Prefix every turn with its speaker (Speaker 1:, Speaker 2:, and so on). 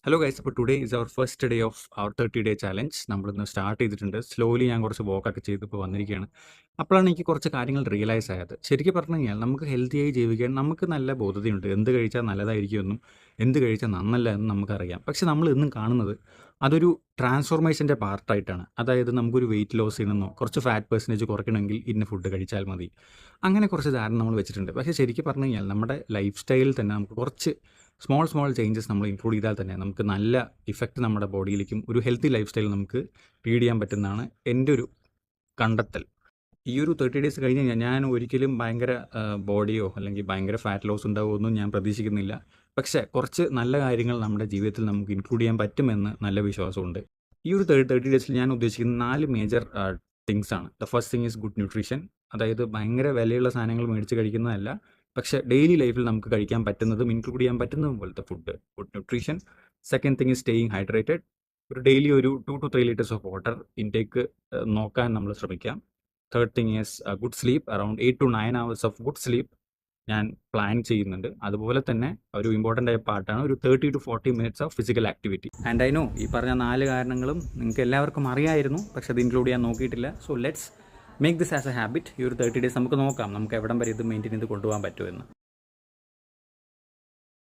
Speaker 1: Hello guys, അപ്പോൾ today is our first day of our 30 day challenge. നമ്മളിന്ന് start ചെയ്തിട്ടുണ്ട്. Slowly ഞാൻ കുറച്ച് വോക്കൊക്കെ ചെയ്ത് ഇപ്പോൾ വന്നിരിക്കുകയാണ്. അപ്പോഴാണ് എനിക്ക് കുറച്ച് കാര്യങ്ങൾ റിയലൈസ് ആയത്. ശരിക്കും പറഞ്ഞു കഴിഞ്ഞാൽ നമുക്ക് ഹെൽത്തിയായി ജീവിക്കാൻ നമുക്ക് നല്ല ബോധ്യതയുണ്ട്. എന്ത് കഴിച്ചാൽ നല്ലതായിരിക്കുമെന്നും എന്ത് കഴിച്ചാൽ നന്നല്ല എന്നും നമുക്കറിയാം. പക്ഷെ നമ്മൾ ഇന്നും കാണുന്നത് അതൊരു ട്രാൻസ്ഫോർമേഷൻ്റെ പാർട്ടായിട്ടാണ്. അതായത് നമുക്കൊരു വെയിറ്റ് ലോസ് ചെയ്യണമെന്നോ കുറച്ച് ഫാറ്റ് പെർസെൻറ്റേജ് കുറയ്ക്കണമെങ്കിൽ ഇന്ന ഫുഡ് കഴിച്ചാൽ മതി, അങ്ങനെ കുറച്ച് ധാരണ നമ്മൾ വെച്ചിട്ടുണ്ട്. പക്ഷേ ശരിക്കും പറഞ്ഞു കഴിഞ്ഞാൽ നമ്മുടെ ലൈഫ് സ്റ്റൈലിൽ തന്നെ നമുക്ക് കുറച്ച് സ്മോൾ ചേഞ്ചസ് നമ്മൾ ഇൻക്ലൂഡ് ചെയ്താൽ തന്നെ നമുക്ക് നല്ല ഇഫക്റ്റ് നമ്മുടെ ബോഡിയിലേക്കും ഒരു ഹെൽത്തി ലൈഫ് സ്റ്റൈൽ നമുക്ക് ലീഡ് ചെയ്യാൻ പറ്റുന്നതാണ് എൻ്റെ ഒരു കണ്ടെത്തൽ. ഈ ഒരു 30 ഡേയ്സ് കഴിഞ്ഞ് കഴിഞ്ഞാൽ ഞാൻ ഒരിക്കലും ഭയങ്കര ബോഡിയോ അല്ലെങ്കിൽ ഭയങ്കര ഫാറ്റ് ലോസ് ഉണ്ടാവുമെന്നും ഞാൻ പ്രതീക്ഷിക്കുന്നില്ല. പക്ഷേ കുറച്ച് നല്ല കാര്യങ്ങൾ നമ്മുടെ ജീവിതത്തിൽ നമുക്ക് ഇൻക്ലൂഡ് ചെയ്യാൻ പറ്റുമെന്ന് നല്ല വിശ്വാസമുണ്ട്. ഈ ഒരു 30 ഡേയ്സിൽ ഞാൻ ഉദ്ദേശിക്കുന്ന 4 മേജർ തിങ്സ് ആണ്. The first thing is good nutrition. അതായത് ഭയങ്കര വിലയുള്ള സാധനങ്ങൾ മേടിച്ച് കഴിക്കുന്നതല്ല, പക്ഷേ ഡെയിലി ലൈഫിൽ നമുക്ക് കഴിക്കാൻ പറ്റുന്നതും ഇൻക്ലൂഡ് ചെയ്യാൻ പറ്റുന്നതും പോലത്തെ food, good nutrition. Second thing is staying hydrated. ഒരു ഡെയിലി ഒരു 2 to 3 liters of water intake നോക്കാൻ നമ്മൾ ശ്രമിക്കാം. Third thing is good sleep. Around 8 to 9 hours of good sleep ഞാൻ പ്ലാൻ ചെയ്യുന്നുണ്ട്. അതുപോലെ തന്നെ ഒരു ഇമ്പോർട്ടൻ്റ് ആയ പാർട്ടാണ് ഒരു 30 to 40 minutes of physical activity. And I know ഈ പറഞ്ഞ 4 കാരണങ്ങളും നിങ്ങൾക്ക് എല്ലാവർക്കും അറിയായിരുന്നു, പക്ഷെ അത് ഇൻക്ലൂഡ് ചെയ്യാൻ നോക്കിയിട്ടില്ല. So let's make this as A habit. ഈ ഒരു 30 ഡേയ്സ് നമുക്ക് നോക്കാം നമുക്ക് എവിടം വരെ ഇത് മെയിൻറ്റെയിൻ ചെയ്ത് കൊണ്ടുപോകാൻ പറ്റുമെന്ന്.